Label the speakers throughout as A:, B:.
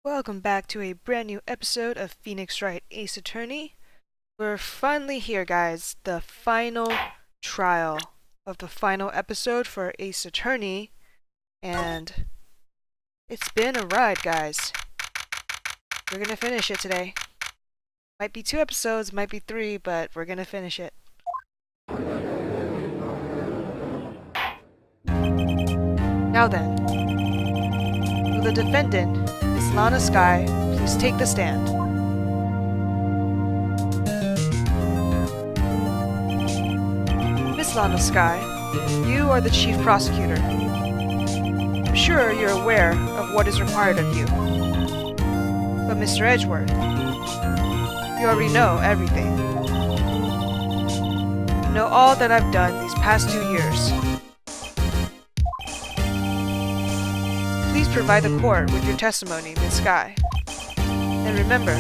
A: Welcome back to a brand new episode of Phoenix Wright Ace Attorney. We're finally here, guys. The final trial of the final episode for Ace Attorney. And it's been a ride, guys. We're gonna finish it today. Might be 2 episodes, might be 3, but we're gonna finish it. Now then, will the defendant, Miss Lana Skye, please take the stand. Miss Lana Skye, you are the chief prosecutor. I'm sure you're aware of what is required of you. But Mr. Edgeworth, you already know everything. You know all that I've done these past 2 years. Please provide the court with your testimony, Miss Skye. And remember,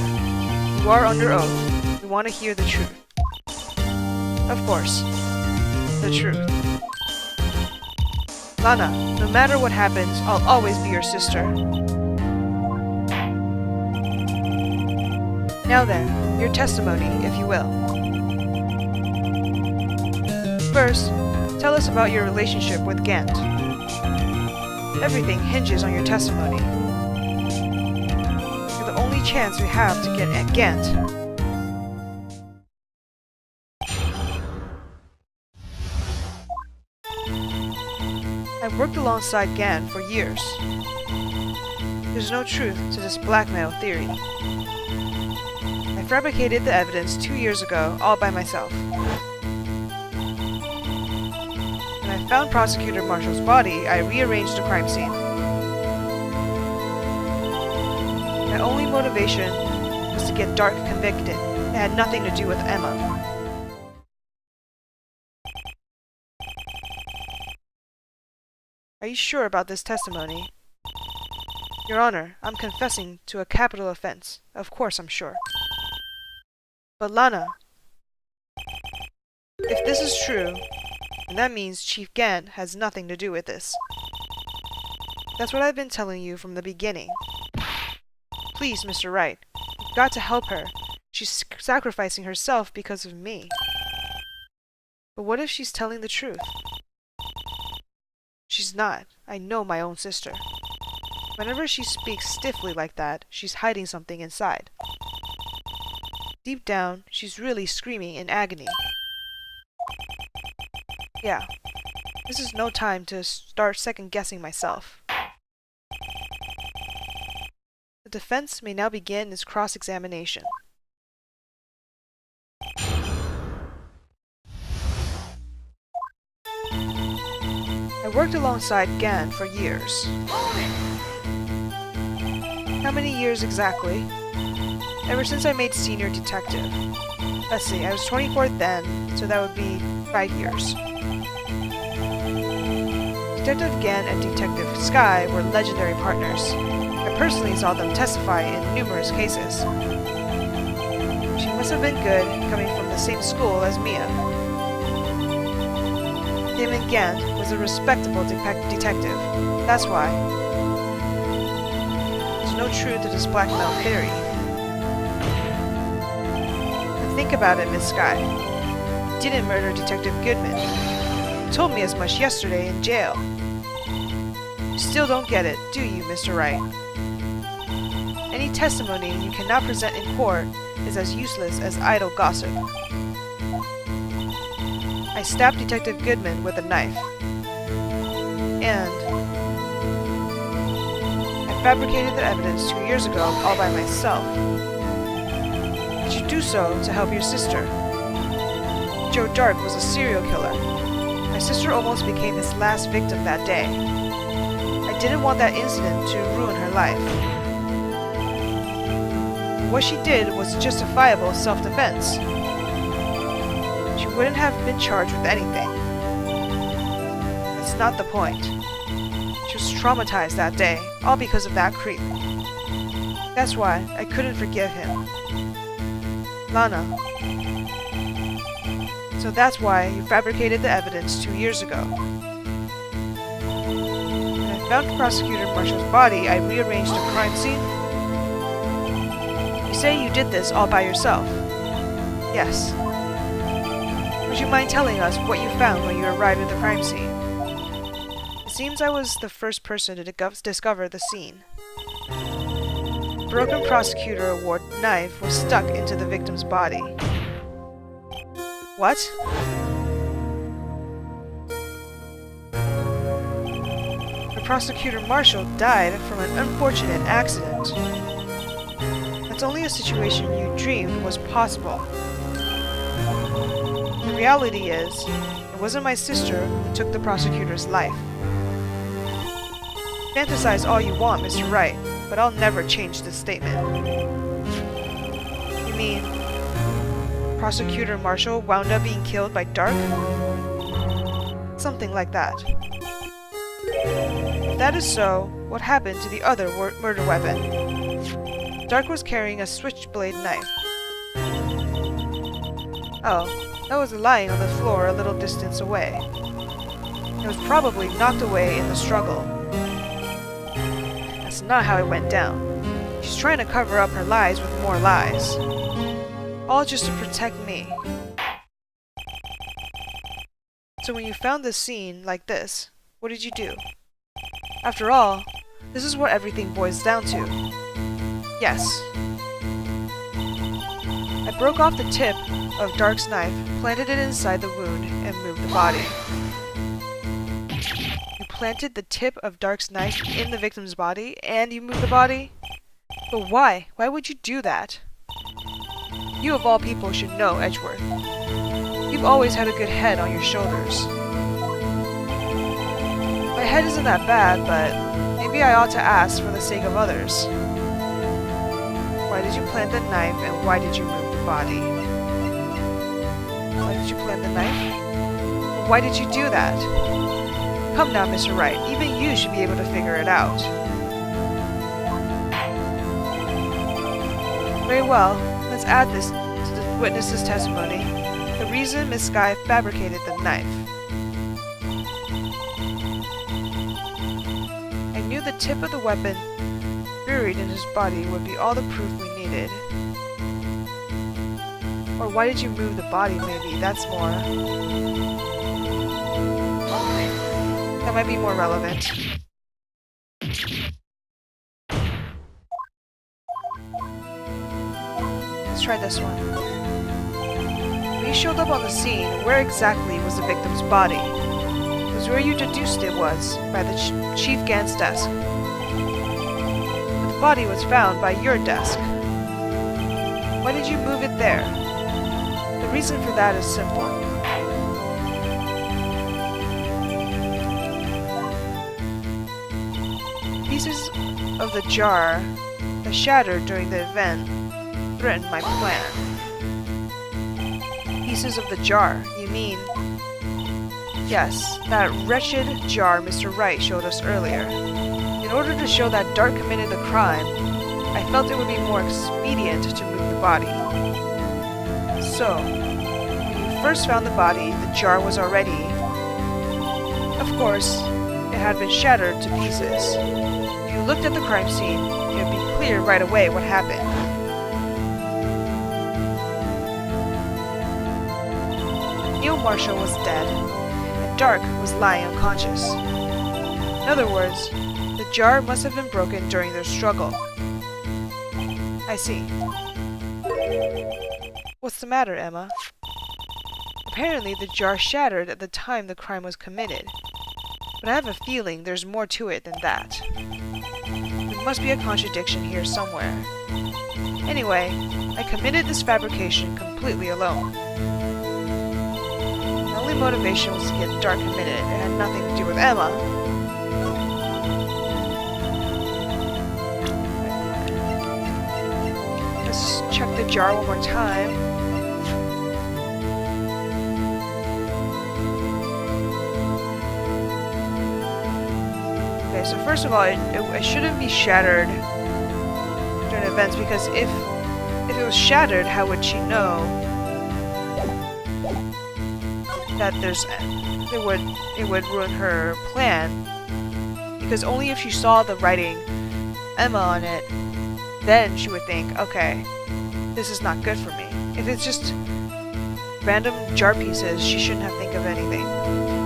A: you are under oath. We want to hear the truth. Of course, the truth. Lana, no matter what happens, I'll always be your sister. Now then, your testimony, if you will. First, tell us about your relationship with Gant. Everything hinges on your testimony. You're the only chance we have to get at Gant. I've worked alongside Gant for years. There's no truth to this blackmail theory. I fabricated the evidence 2 years ago all by myself. When I found Prosecutor Marshall's body, I rearranged the crime scene. My only motivation was to get Dark convicted. It had nothing to do with Emma. Are you sure about this testimony? Your Honor, I'm confessing to a capital offense. Of course I'm sure. But Lana, if this is true, then that means Chief Gant has nothing to do with this. That's what I've been telling you from the beginning. Please, Mr. Wright, you've got to help her. She's sacrificing herself because of me. But what if she's telling the truth? She's not. I know my own sister. Whenever she speaks stiffly like that, she's hiding something inside. Deep down, she's really screaming in agony. Yeah, this is no time to start second-guessing myself. The defense may now begin its cross-examination. I worked alongside Gant for years. How many years exactly? Ever since I made senior detective. Let's see, I was 24 then, so that would be 5 years. Detective Gant and Detective Skye were legendary partners. I personally saw them testify in numerous cases. She must have been good, coming from the same school as Mia. Damon Gant was a respectable detective. That's why. There's no truth to this blackmail theory. But think about it, Miss Skye. You didn't murder Detective Goodman. You told me as much yesterday in jail. You still don't get it, do you, Mr. Wright? Any testimony you cannot present in court is as useless as idle gossip. I stabbed Detective Goodman with a knife. And I fabricated the evidence 2 years ago all by myself. Did you do so to help your sister? Joe Dark was a serial killer. My sister almost became his last victim that day. I didn't want that incident to ruin her life. What she did was justifiable self-defense. She wouldn't have been charged with anything. That's not the point. She was traumatized that day, all because of that creep. That's why I couldn't forgive him. Lana. So that's why you fabricated the evidence 2 years ago. When I found Prosecutor Marshall's body, I rearranged the crime scene. say you did this all by yourself? Yes. Would you mind telling us what you found when you arrived at the crime scene? It seems I was the first person to discover the scene. The broken prosecutor award knife was stuck into the victim's body. What? The prosecutor marshal died from an unfortunate accident. That's only a situation you dreamed was possible. The reality is, it wasn't my sister who took the prosecutor's life. Fantasize all you want, Mr. Wright, but I'll never change this statement. You mean, Prosecutor Marshall wound up being killed by Dark? Something like that. If that is so, what happened to the other murder weapon? Dark was carrying a switchblade knife. Oh, that was lying on the floor a little distance away. It was probably knocked away in the struggle. That's not how it went down. She's trying to cover up her lies with more lies. All just to protect me. So when you found this scene like this, what did you do? After all, this is what everything boils down to. Yes. I broke off the tip of Dark's knife, planted it inside the wound, and moved the body. You planted the tip of Dark's knife in the victim's body, and you moved the body? But why? Why would you do that? You of all people should know, Edgeworth. You've always had a good head on your shoulders. My head isn't that bad, but maybe I ought to ask for the sake of others. Why did you plant the knife, and why did you move the body? Why did you plant the knife? Why did you do that? Come now, Mr. Wright, even you should be able to figure it out. Very well, let's add this to the witness's testimony. The reason Miss Skye fabricated the knife. I knew the tip of the weapon buried in his body would be all the proof we needed. Or why did you move the body, maybe? That's more. That might be more relevant. Let's try this one. When you showed up on the scene, where exactly was the victim's body? It was where you deduced it was, by the Chief Gant's desk. But the body was found by your desk. Why did you move it there? The reason for that is simple. Pieces of the jar that shattered during the event threatened my plan. Pieces of the jar, you mean? Yes, that wretched jar Mr. Wright showed us earlier. In order to show that Dark committed the crime, I felt it would be more expedient to move the body. So, when you first found the body, the jar was already... Of course, it had been shattered to pieces. If you looked at the crime scene, it would be clear right away what happened. Neil Marshall was dead, and Dark was lying unconscious. In other words, the jar must have been broken during their struggle. I see. What's the matter, Emma? Apparently the jar shattered at the time the crime was committed, but I have a feeling there's more to it than that. There must be a contradiction here somewhere. Anyway, I committed this fabrication completely alone. My only motivation was to get Dark committed. It had nothing to do with Emma. Let's check the jar one more time. Okay, so first of all, it shouldn't be shattered during events, because if it was shattered, how would she know that it would ruin her plan? Because only if she saw the writing Emma on it, then she would think, okay, this is not good for me. If it's just random jar pieces, she shouldn't have think of anything.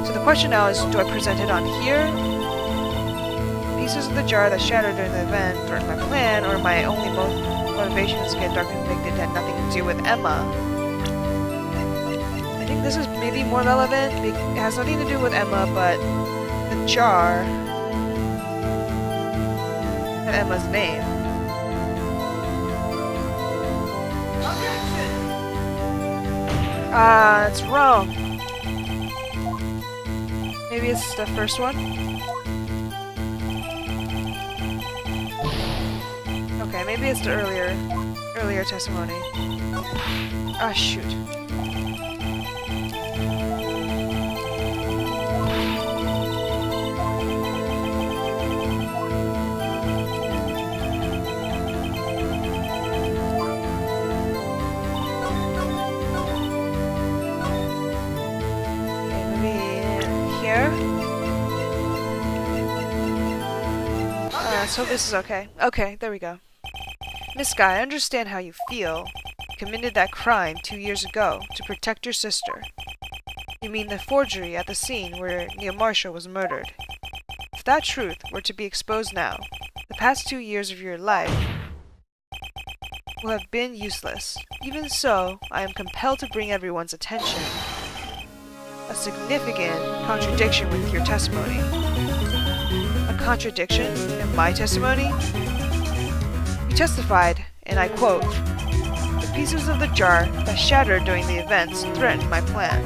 A: So the question now is, do I present it on here? Pieces of the jar that shattered during the event during my plan, or my only motivation was to get Dark convicted had nothing to do with Emma. I think this is maybe more relevant. It has nothing to do with Emma, but the jar had Emma's name. Ah, it's wrong. Maybe it's the first one? Okay, maybe it's the earlier testimony. Ah, shoot. Let's hope this is okay. Okay, there we go. Miss Guy, I understand how you feel. You committed that crime 2 years ago to protect your sister. You mean the forgery at the scene where Neil Marshall was murdered. If that truth were to be exposed now, the past 2 years of your life will have been useless. Even so, I am compelled to bring everyone's attention. A significant contradiction with your testimony. A contradiction in my testimony? You testified, and I quote, "The pieces of the jar that shattered during the events threatened my plan."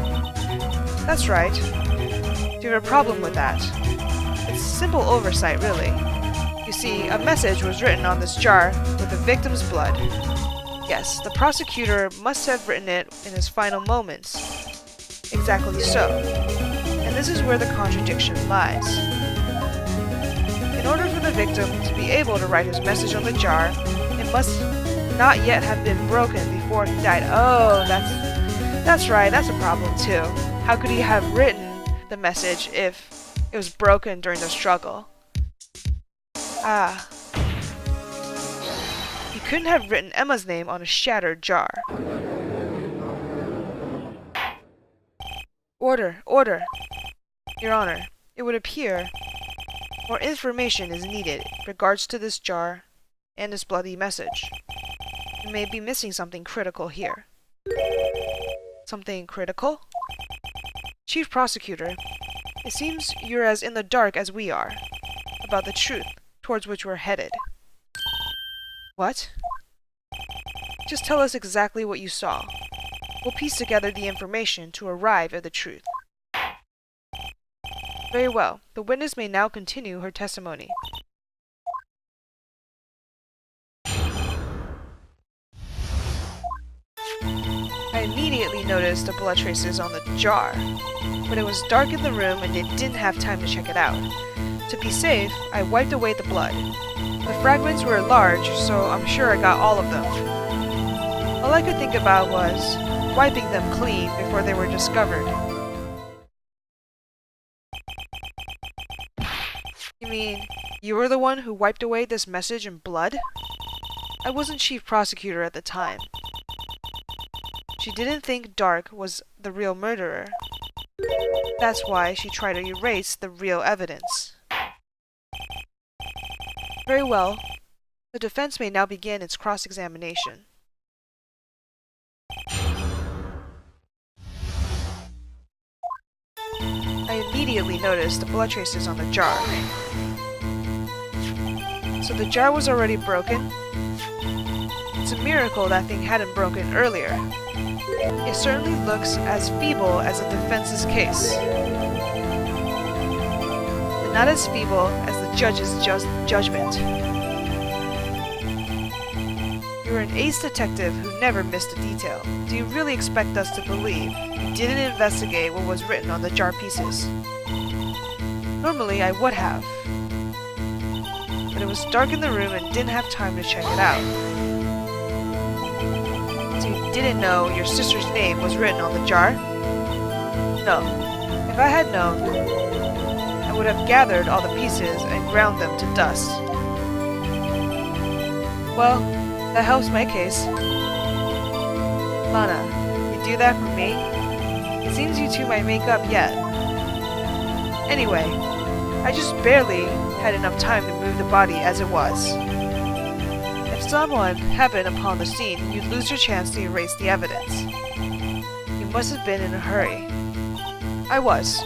A: That's right. Do you have a problem with that? It's simple oversight, really. You see, a message was written on this jar with the victim's blood. Yes, the prosecutor must have written it in his final moments. Exactly so. And this is where the contradiction lies. In order for the victim to be able to write his message on the jar, it must not yet have been broken before he died. Oh, that's right, that's a problem too. How could he have written the message if it was broken during the struggle? Ah. He couldn't have written Emma's name on a shattered jar. Order, order. Your Honor, it would appear more information is needed in regards to this jar and this bloody message. You may be missing something critical here. Something critical? Chief Prosecutor, it seems you're as in the dark as we are about the truth towards which we're headed. What? Just tell us exactly what you saw. We'll piece together the information to arrive at the truth. Very well. The witness may now continue her testimony. I immediately noticed the blood traces on the jar, but it was dark in the room and they didn't have time to check it out. To be safe, I wiped away the blood. The fragments were large, so I'm sure I got all of them. All I could think about was wiping them clean before they were discovered. You mean, you were the one who wiped away this message in blood? I wasn't chief prosecutor at the time. She didn't think Dark was the real murderer. That's why she tried to erase the real evidence. Very well. The defense may now begin its cross-examination. I immediately noticed the blood traces on the jar. So the jar was already broken? It's a miracle that thing hadn't broken earlier. It certainly looks as feeble as the defense's case. And not as feeble as the judge's judgment. You're an ace detective who never missed a detail. Do you really expect us to believe you didn't investigate what was written on the jar pieces? Normally, I would have. But it was dark in the room and didn't have time to check it out. So you didn't know your sister's name was written on the jar? No. If I had known, I would have gathered all the pieces and ground them to dust. Well, that helps my case. Lana, you do that for me? It seems you two might make up yet. Anyway, I just barely had enough time to move the body as it was. If someone happened upon the scene, you'd lose your chance to erase the evidence. You must have been in a hurry. I was.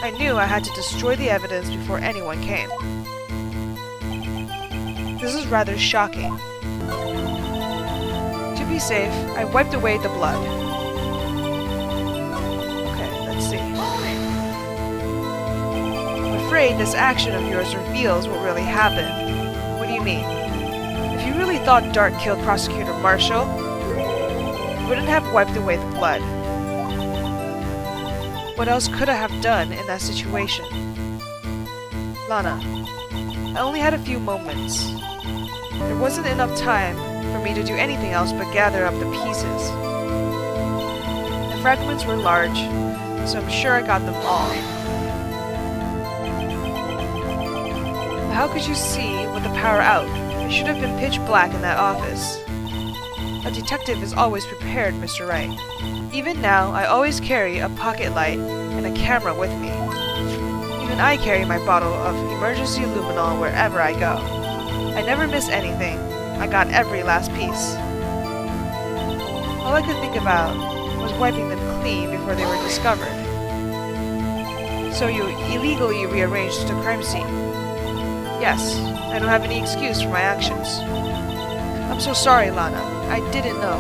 A: I knew I had to destroy the evidence before anyone came. This is rather shocking. To be safe, I wiped away the blood. Okay, let's see. I'm afraid this action of yours reveals what really happened. What do you mean? If you really thought Dart killed Prosecutor Marshall, you wouldn't have wiped away the blood. What else could I have done in that situation? Lana, I only had a few moments. There wasn't enough time for me to do anything else but gather up the pieces. The fragments were large, so I'm sure I got them all. But how could you see with the power out? It should have been pitch black in that office. A detective is always prepared, Mr. Wright. Even now, I always carry a pocket light and a camera with me. Even I carry my bottle of emergency luminol wherever I go. I never miss anything. I got every last piece. All I could think about was wiping them clean before they were discovered. So you illegally rearranged the crime scene? Yes, I don't have any excuse for my actions. I'm so sorry, Lana. I didn't know.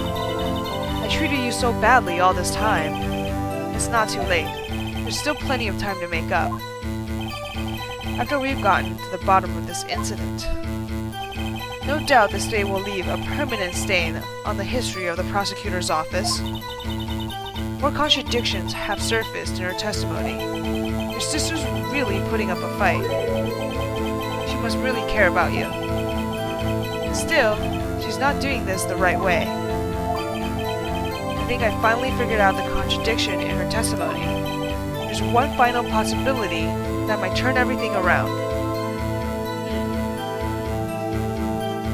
A: I treated you so badly all this time. It's not too late. There's still plenty of time to make up. After we've gotten to the bottom of this incident. No doubt this day will leave a permanent stain on the history of the prosecutor's office. More contradictions have surfaced in her testimony. Your sister's really putting up a fight. She must really care about you. Still, she's not doing this the right way. I think I finally figured out the contradiction in her testimony. There's one final possibility that might turn everything around.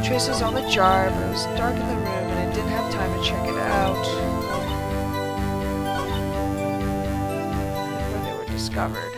A: Traces on the jar, but it was dark in the room and I didn't have time to check it out before they were discovered.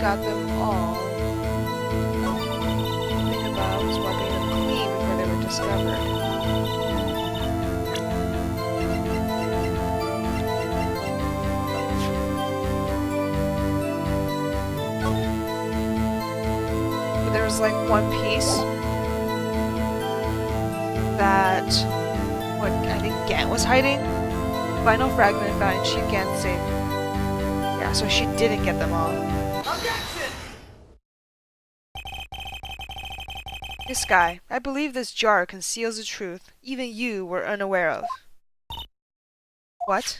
A: Got them all. The thing about was wiping them clean before they were discovered. But there was like one piece that what I think Gant was hiding. Final fragment found in Chief Gant's safe. Yeah, so she didn't get them all. This guy, I believe this jar conceals a truth even you were unaware of. What?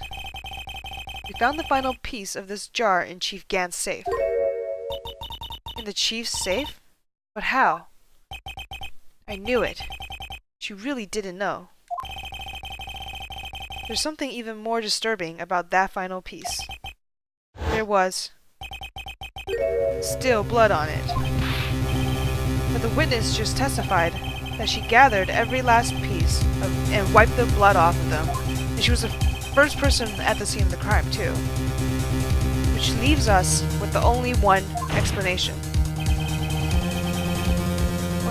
A: We found the final piece of this jar in Chief Gant's safe. In the Chief's safe? But how? I knew it. She really didn't know. There's something even more disturbing about that final piece. There was still blood on it. But the witness just testified that she gathered every last piece and wiped the blood off of them. And she was the first person at the scene of the crime, too. Which leaves us with the only one explanation.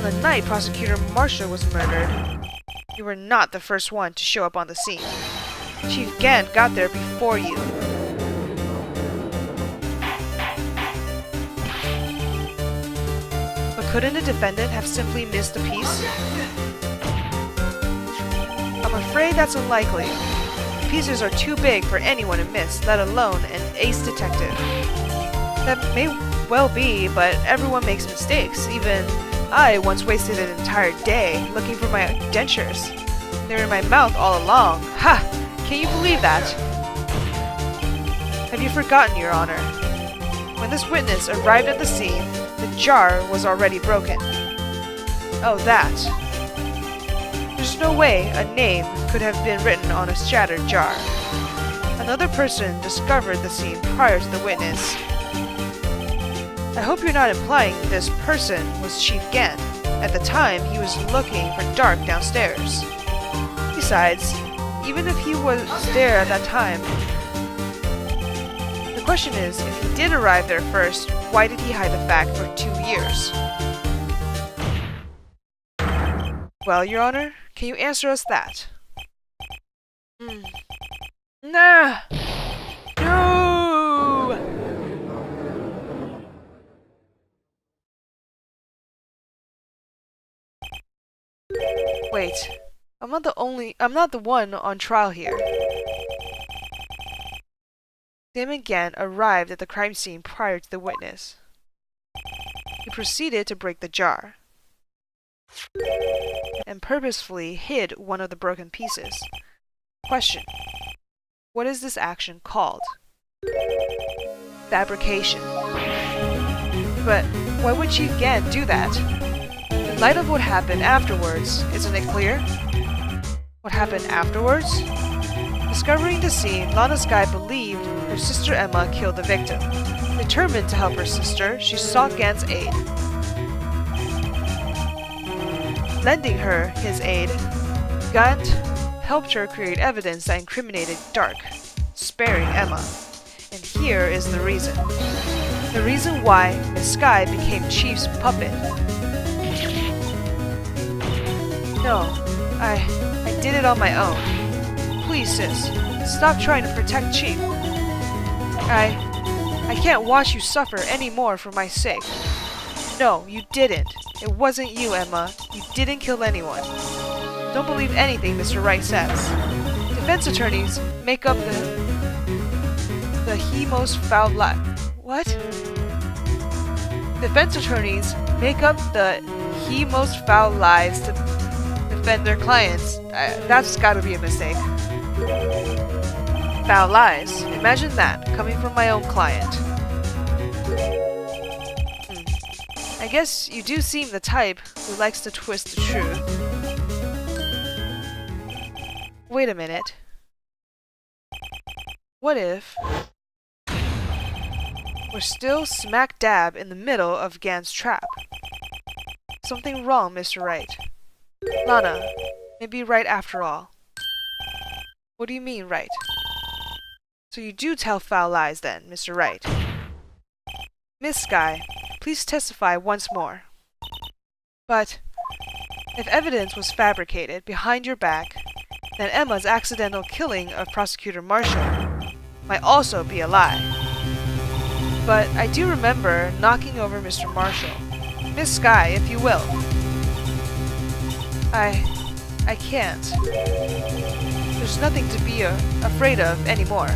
A: On the night Prosecutor Marshall was murdered, you were not the first one to show up on the scene. Chief Gant got there before you. But couldn't the defendant have simply missed a piece? I'm afraid that's unlikely. The pieces are too big for anyone to miss, let alone an ace detective. That may well be, but everyone makes mistakes. Even I once wasted an entire day looking for my dentures. They were in my mouth all along. Ha! Can you believe that? Have you forgotten, Your Honor? When this witness arrived at the scene, the jar was already broken. Oh, that. There's no way a name could have been written on a shattered jar. Another person discovered the scene prior to the witness. I hope you're not implying this person was Chief Gant. At the time, he was looking for Dark downstairs. Besides, even if he was there at that time, the question is, if he did arrive there first, why did he hide the fact for 2 years? Well, Your Honor, can you answer us that? Nah! No! Wait, I'm not the one on trial here. Damon Gant arrived at the crime scene prior to the witness. He proceeded to break the jar and purposefully hid one of the broken pieces. Question: what is this action called? Fabrication. But why would Chief Gant do that? In light of what happened afterwards, isn't it clear? What happened afterwards? Discovering the scene, Lana Skye believed her sister Emma killed the victim. Determined to help her sister, she sought Gant's aid. Lending her his aid, Gant helped her create evidence that incriminated Dark, sparing Emma. And here is the reason. The reason why Miss Skye became Chief's puppet. No, I did it on my own. Please, sis, stop trying to protect Chief. I can't watch you suffer anymore for my sake. No, you didn't. It wasn't you, Emma. You didn't kill anyone. Don't believe anything Mr. Wright says. Defense attorneys make up the he most foul lie. What? Defense attorneys make up the he most foul lies to defend their clients. That's gotta be a mistake. Foul lies. Imagine that, coming from my own client. I guess you do seem the type who likes to twist the truth. Wait a minute. What if we're still smack dab in the middle of Gant's trap? Something wrong, Mr. Wright. Lana, maybe right after all. What do you mean, right? So you do tell foul lies then, Mr. Wright. Miss Skye, please testify once more. But if evidence was fabricated behind your back, then Emma's accidental killing of Prosecutor Marshall might also be a lie. But I do remember knocking over Mr. Marshall. Miss Skye, if you will. I can't. There's nothing to be afraid of anymore.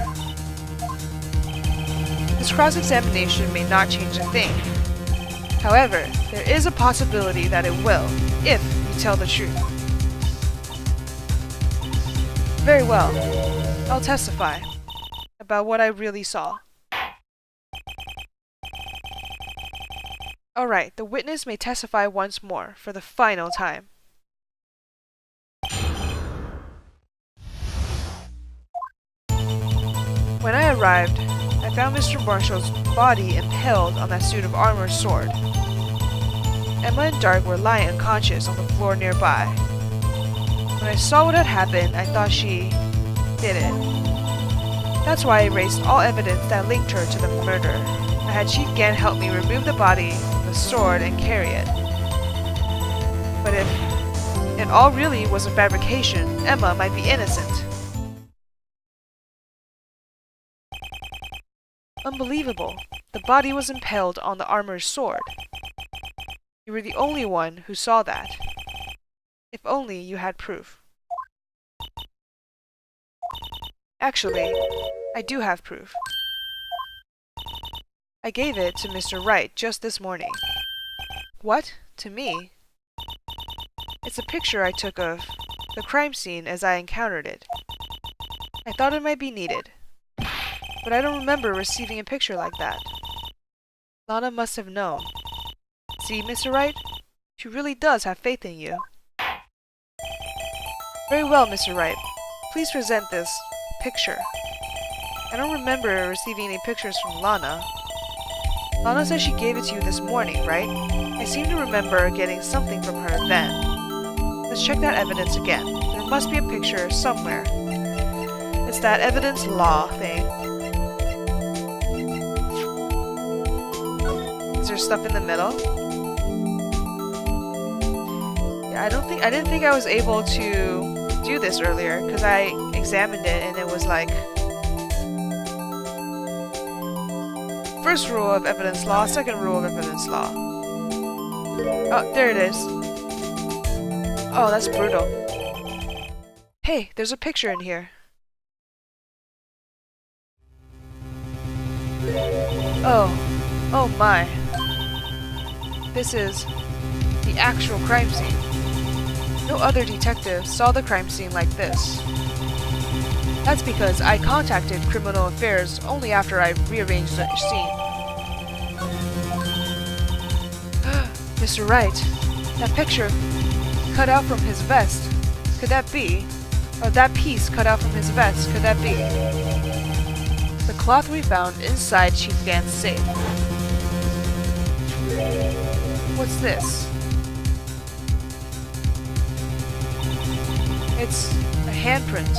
A: This cross-examination may not change a thing. However, there is a possibility that it will, if you tell the truth. Very well. I'll testify about what I really saw. Alright, the witness may testify once more, for the final time. When I arrived, I found Mr. Marshall's body impaled on that suit of armor sword. Emma and Dark were lying unconscious on the floor nearby. When I saw what had happened, I thought she did it. That's why I erased all evidence that linked her to the murder. I had Chief Gant help me remove the body from the sword and carry it. But if it all really was a fabrication, Emma might be innocent. Unbelievable. The body was impaled on the armor's sword. You were the only one who saw that. If only you had proof. Actually, I do have proof. I gave it to Mr. Wright just this morning. What? To me? It's a picture I took of the crime scene as I encountered it. I thought it might be needed, but I don't remember receiving a picture like that. Lana must have known. See, Mr. Wright? She really does have faith in you. Very well, Mr. Wright. Please present this picture. I don't remember receiving any pictures from Lana. Lana said she gave it to you this morning, right? I seem to remember getting something from her then. Let's check that evidence again. There must be a picture somewhere. It's that evidence law thing. Is there stuff in the middle? Yeah, I didn't think I was able to do this earlier because I examined it and it was like first rule of evidence law, second rule of evidence law. Oh, there it is. Oh, that's brutal. Hey, there's a picture in here. Oh my. This is the actual crime scene. No other detective saw the crime scene like this. That's because I contacted Criminal Affairs only after I rearranged the scene. Mr. Wright, that picture cut out from his vest, could that be? Or that piece cut out from his vest, could that be? The cloth we found inside Chief Gant's safe. What's this? It's a handprint.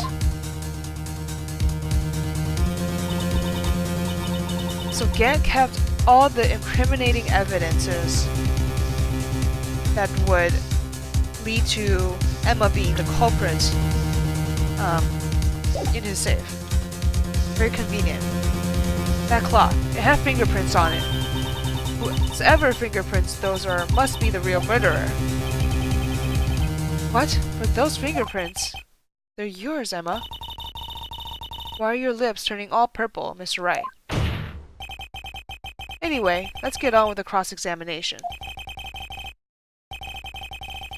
A: So Gant kept all the incriminating evidences that would lead to Emma being the culprit in his safe. Very convenient. That cloth, it had fingerprints on it. Whoever fingerprints those are must be the real murderer. What? But those fingerprints, they're yours, Emma. Why are your lips turning all purple, Mr. Wright? Anyway, let's get on with the cross-examination.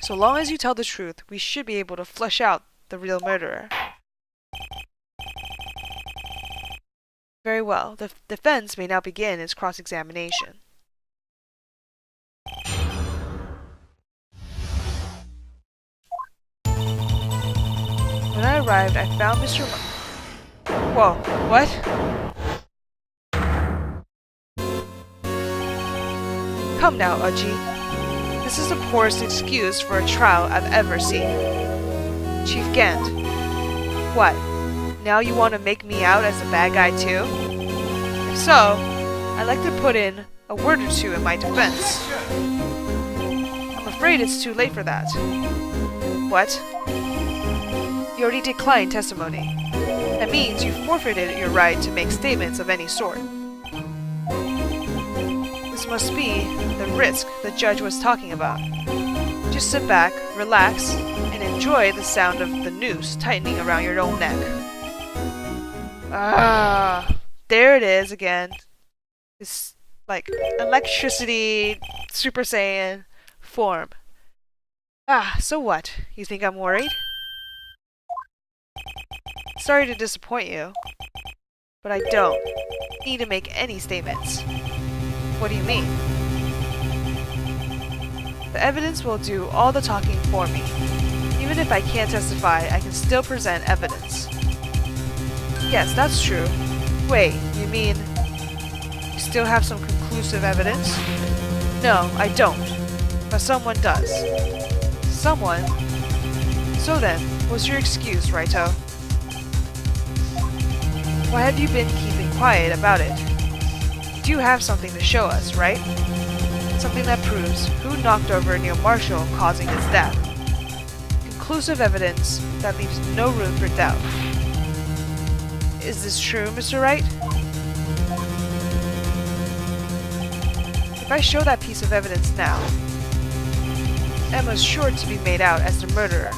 A: So long as you tell the truth, we should be able to flush out the real murderer. Very well. The defense may now begin its cross-examination. When I arrived, I found Mr. Whoa, what? Come now, Uji. This is the poorest excuse for a trial I've ever seen. Chief Gant. What? Now you want to make me out as the bad guy too? If so, I'd like to put in a word or two in my defense. I'm afraid it's too late for that. What? You already declined testimony. That means you forfeited your right to make statements of any sort. This must be the risk the judge was talking about. Just sit back, relax, and enjoy the sound of the noose tightening around your own neck. Ah, there it is again. This, like, electricity, Super Saiyan form. Ah, so what? You think I'm worried? Sorry to disappoint you, but I don't need to make any statements. What do you mean? The evidence will do all the talking for me. Even if I can't testify, I can still present evidence. Yes, that's true. Wait, you mean you still have some conclusive evidence? No, I don't. But someone does. Someone? So then, what's your excuse, Raito? Why have you been keeping quiet about it? You do have something to show us, right? Something that proves who knocked over Neil Marshall, causing his death. Conclusive evidence that leaves no room for doubt. Is this true, Mr. Wright? If I show that piece of evidence now, Emma's sure to be made out as the murderer.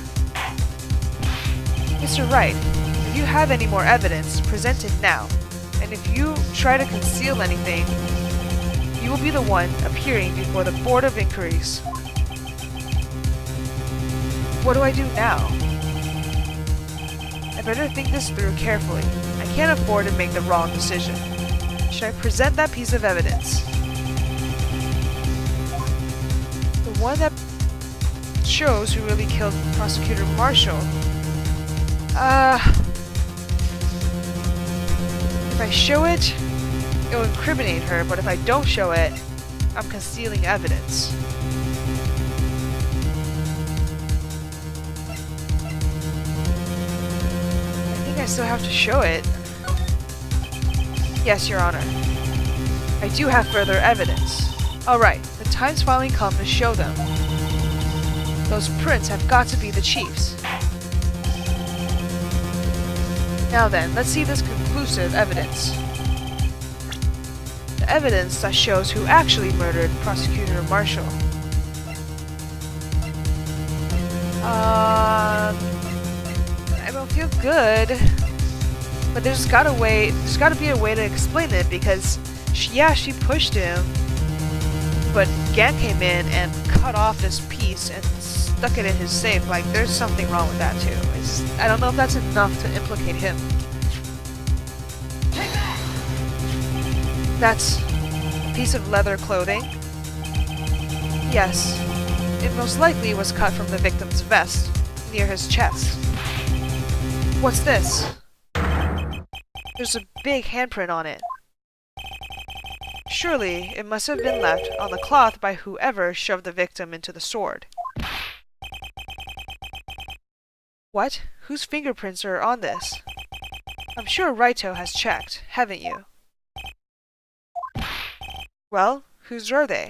A: Mr. Wright, if you have any more evidence, present it now. And if you try to conceal anything, you will be the one appearing before the Board of Inquiries. What do I do now? I better think this through carefully. I can't afford to make the wrong decision. Should I present that piece of evidence? The one that shows who really killed Prosecutor Marshall. If I show it, it will incriminate her, but if I don't show it, I'm concealing evidence. I think I still have to show it. Yes, Your Honor. I do have further evidence. Alright, the time's finally come to show them. Those prints have got to be the chief's. Now then, let's see this conclusive evidence. The evidence that shows who actually murdered Prosecutor Marshall. I don't feel good. But there's gotta be a way to explain it because she pushed him, but Gant came in and cut off this piece and stuck it in his safe. Like, there's something wrong with that too. I don't know if that's enough to implicate him. That's a piece of leather clothing. Yes, it most likely was cut from the victim's vest, near his chest. What's this? There's a big handprint on it. Surely, it must have been left on the cloth by whoever shoved the victim into the sword. What? Whose fingerprints are on this? I'm sure Raito has checked, haven't you? Well, whose are they?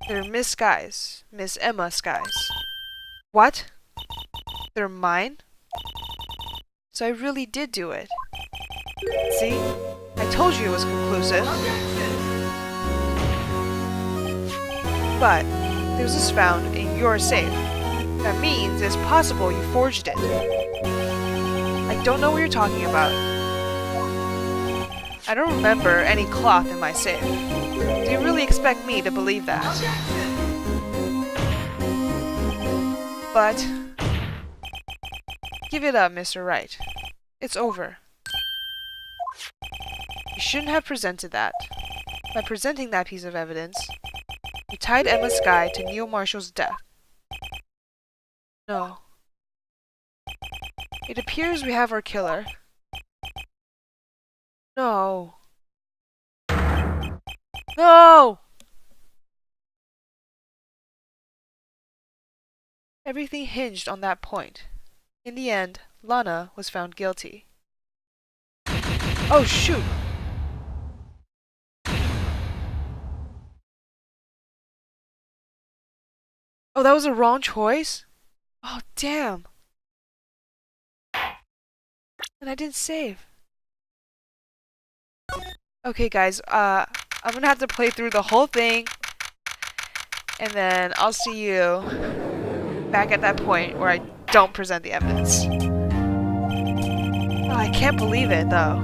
A: They're Miss Sky's. Miss Emma Sky's. What? They're mine? So I really did do it. See? I told you it was conclusive. But this was found in your safe. That means it's possible you forged it. I don't know what you're talking about. I don't remember any cloth in my safe. Do you really expect me to believe that? But give it up, Mr. Wright. It's over. You shouldn't have presented that. By presenting that piece of evidence, you tied Emma Sky to Neil Marshall's death. No. It appears we have our killer. No. No! Everything hinged on that point. In the end, Lana was found guilty. Oh, shoot! Oh, that was a wrong choice? Oh, damn. And I didn't save. Okay, guys, I'm gonna have to play through the whole thing. And then I'll see you back at that point where I don't present the evidence. Oh, I can't believe it, though.